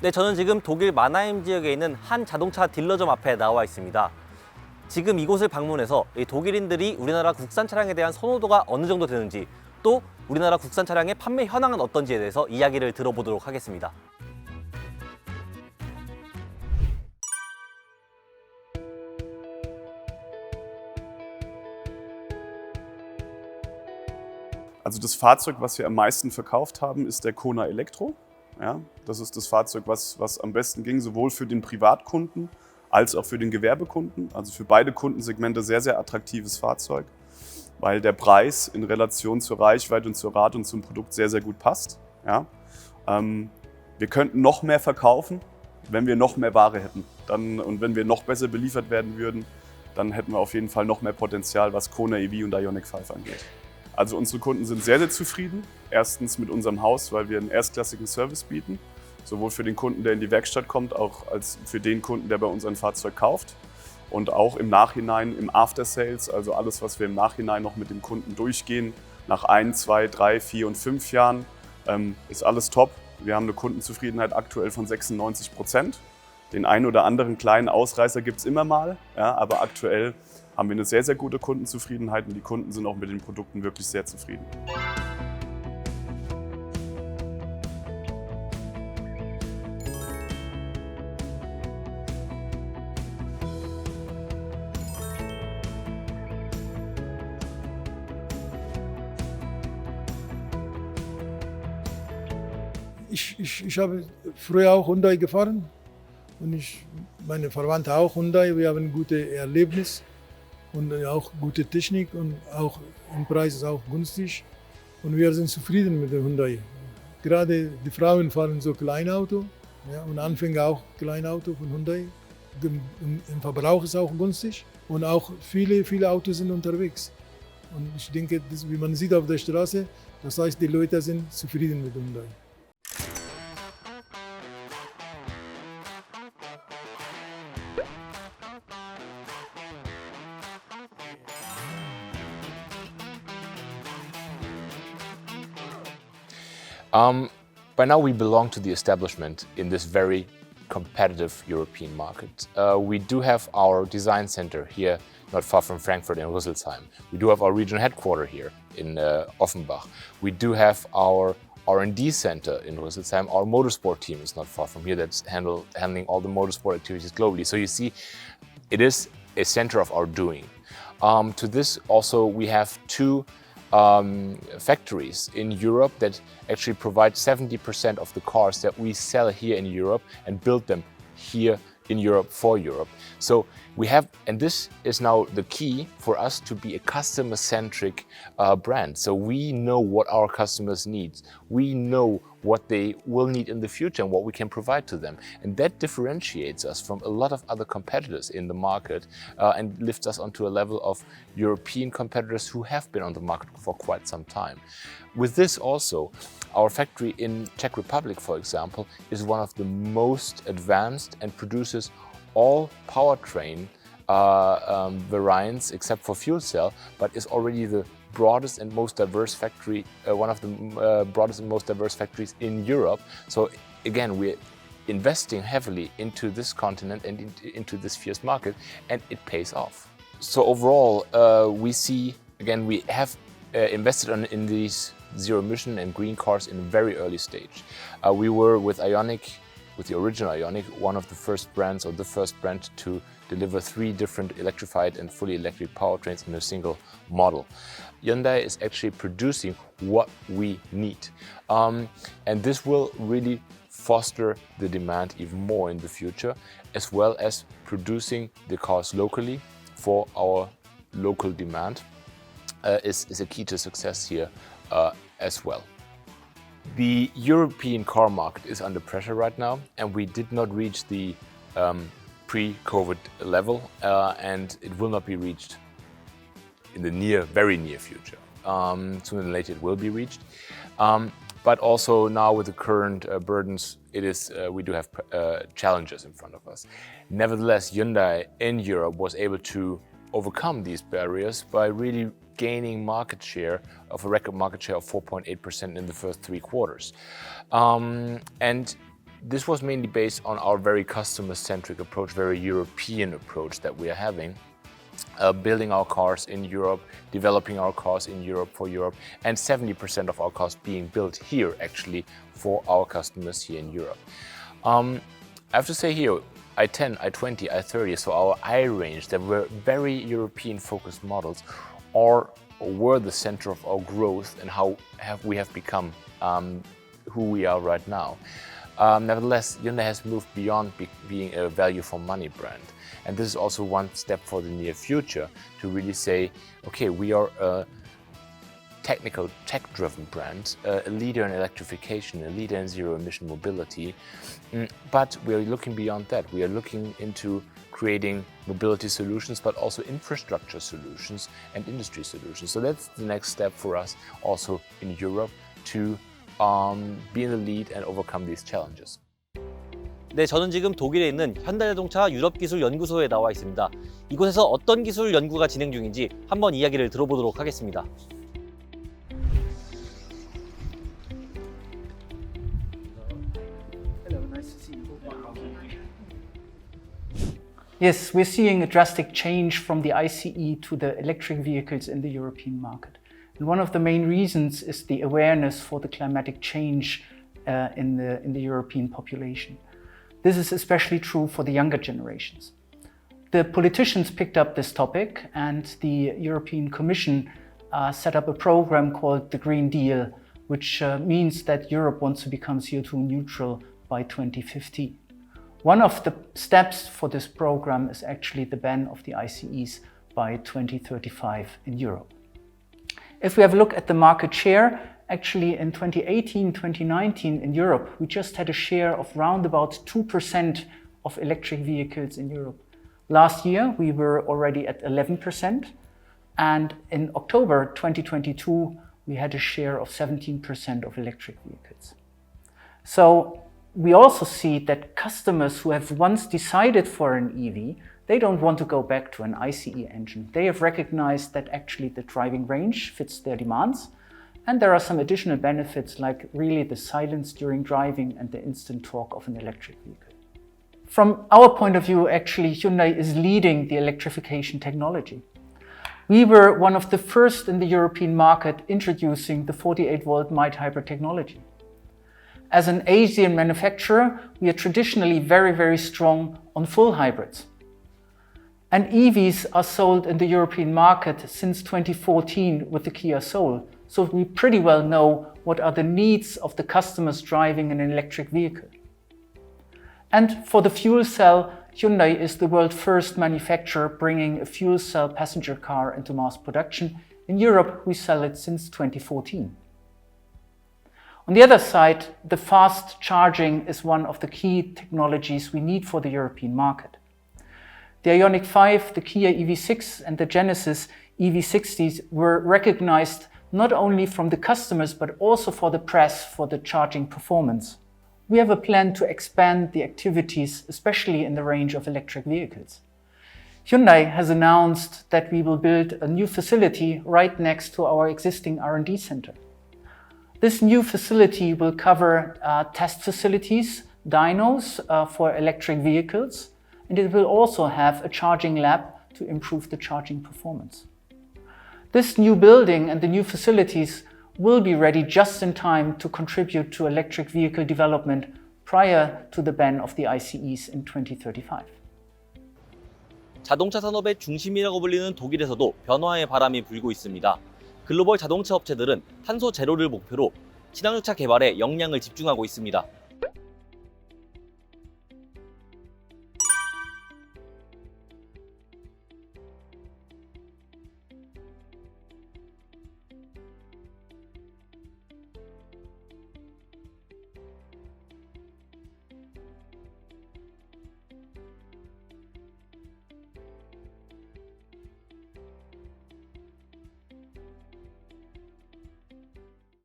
네, 저는 지금 독일 마나임 지역에 있는 한 자동차 딜러점 앞에 나와 있습니다. 지금 이곳을 방문해서 이 독일인들이 우리나라 국산 차량에 대한 선호도가 어느 정도 되는지, 또 우리나라 국산 차량의 판매 현황은 어떤지에 대해서 이야기를 들어보도록 하겠습니다. Also das Fahrzeug, was wir am meisten verkauft haben, ist der Kona Elektro. Ja, das ist das Fahrzeug, was am besten ging, sowohl für den Privatkunden als auch für den Gewerbekunden. Also für beide Kundensegmente sehr, sehr attraktives Fahrzeug, weil der Preis in Relation zur Reichweite und zur Rate und zum Produkt sehr, sehr gut passt. Ja, wir könnten noch mehr verkaufen, wenn wir noch mehr Ware hätten. Und wenn wir noch besser beliefert werden würden, dann hätten wir auf jeden Fall noch mehr Potenzial, was Kona EV und Ioniq 5 angeht. Also unsere Kunden sind sehr, sehr zufrieden. Erstens mit unserem Haus, weil wir einen erstklassigen Service bieten. Sowohl für den Kunden, der in die Werkstatt kommt, auch als für den Kunden, der bei uns ein Fahrzeug kauft. Und auch im Nachhinein im After Sales, also alles, was wir im Nachhinein noch mit dem Kunden durchgehen, nach 1, 2, 3, 4 und 5 Jahren, ist alles top. Wir haben eine Kundenzufriedenheit aktuell von 96%. Den einen oder anderen kleinen Ausreißer gibt es immer mal, ja, aber aktuell haben wir eine sehr, sehr gute Kundenzufriedenheit und die Kunden sind auch mit den Produkten wirklich sehr zufrieden. Ich habe früher auch Hyundai gefahren und meine Verwandte auch Hyundai. Wir haben ein gutes Erlebnis und auch gute Technik und auch im Preis ist auch günstig. Und wir sind zufrieden mit der Hyundai. Gerade die Frauen fahren so Kleinauto, ja, und Anfänger auch Kleinauto von Hyundai. Im Verbrauch ist auch günstig und auch viele Autos sind unterwegs. Und ich denke, wie man sieht auf der Straße, das heißt, die Leute sind zufrieden mit Hyundai. By now we belong to the establishment in this very competitive European market. We do have our design center here, not far from Frankfurt in Rüsselsheim. We do have our regional headquarter here in Offenbach. We do have our R&D center in Rüsselsheim. Our motorsport team is not far from here that's handling all the motorsport activities globally. So you see, it is a center of our doing. To this also we have two factories in Europe that actually provide 70% of the cars that we sell here in Europe and build them here in Europe for Europe. So we have, and this is now the key for us to be a customer-centric brand. So we know what our customers need. We know what they will need in the future and what we can provide to them. And that differentiates us from a lot of other competitors in the market and lifts us onto a level of European competitors who have been on the market for quite some time. With this also, our factory in Czech Republic, for example, is one of the most advanced and produces all powertrain variants except for fuel cell, but is already the broadest and most diverse factory, one of the broadest and most diverse factories in Europe. So again, we're investing heavily into this continent and into this fierce market, and it pays off. So overall, we see, again, we have invested in these zero-emission and green cars in a very early stage. We were with Ioniq, with the original Ioniq, one of the first brands, or the first brand to deliver 3 different electrified and fully electric powertrains in a single model. Hyundai is actually producing what we need. And this will really foster the demand even more in the future, as well as producing the cars locally for our local demand is a key to success here as well. The European car market is under pressure right now, and we did not reach the pre-COVID level, and it will not be reached in the very near future. Sooner than later it will be reached. But also now with the current burdens, we do have challenges in front of us. Nevertheless, Hyundai in Europe was able to overcome these barriers by really gaining market share of a record market share of 4.8% in the first 3 quarters. And This was mainly based on our very customer-centric approach, very European approach that we are having. Building our cars in Europe, developing our cars in Europe for Europe, and 70% of our cars being built here actually for our customers here in Europe. I have to say here, i10, i20, i30, so our I range that were very European-focused models were the center of our growth and how we have become who we are right now. Nevertheless, Hyundai has moved beyond being a value for money brand. And this is also one step for the near future to really say, okay, we are a technical, tech-driven brand, a leader in electrification, a leader in zero-emission mobility. But we are looking beyond that. We are looking into creating mobility solutions, but also infrastructure solutions and industry solutions. So that's the next step for us also in Europe to be in the lead and overcome these challenges. 네, 저는 지금 독일에 있는 현대자동차 유럽기술연구소에 나와 있습니다. 이곳에서 어떤 기술 연구가 진행 중인지 한번 이야기를 들어보도록 하겠습니다. Yes, we're seeing a drastic change from the ICE to the electric vehicles in the European market. And one of the main reasons is the awareness for the climatic change in the European population. This is especially true for the younger generations. The politicians picked up this topic, and the European Commission set up a program called the Green Deal, which means that Europe wants to become CO2 neutral by 2050. One of the steps for this program is actually the ban of the ICEs by 2035 in Europe. If we have a look at the market share, actually in 2018-2019 in Europe, we just had a share of round about 2% of electric vehicles in Europe. Last year, we were already at 11%, and in October 2022, we had a share of 17% of electric vehicles. So we also see that customers who have once decided for an EV, they don't want to go back to an ICE engine. They have recognized that actually the driving range fits their demands, and there are some additional benefits like really the silence during driving and the instant torque of an electric vehicle. From our point of view, actually, Hyundai is leading the electrification technology. We were one of the first in the European market introducing the 48-volt mild hybrid technology. As an Asian manufacturer, we are traditionally very, very strong on full hybrids. And EVs are sold in the European market since 2014 with the Kia Soul. So we pretty well know what are the needs of the customers driving an electric vehicle. And for the fuel cell, Hyundai is the world's first manufacturer bringing a fuel cell passenger car into mass production. In Europe, we sell it since 2014. On the other side, the fast charging is one of the key technologies we need for the European market. The Ioniq 5, the Kia EV6 and the Genesis EV60s were recognized not only from the customers but also for the press for the charging performance. We have a plan to expand the activities, especially in the range of electric vehicles. Hyundai has announced that we will build a new facility right next to our existing R&D center. This new facility will cover test facilities, dynos for electric vehicles, and it will also have a charging lab to improve the charging performance. This new building and the new facilities will be ready just in time to contribute to electric vehicle development prior to the ban of the ICEs in 2035. 자동차 산업의 중심이라고 불리는 독일에서도 변화의 바람이 불고 있습니다. 글로벌 자동차 업체들은 탄소 제로를 목표로 친환경차 개발에 역량을 집중하고 있습니다.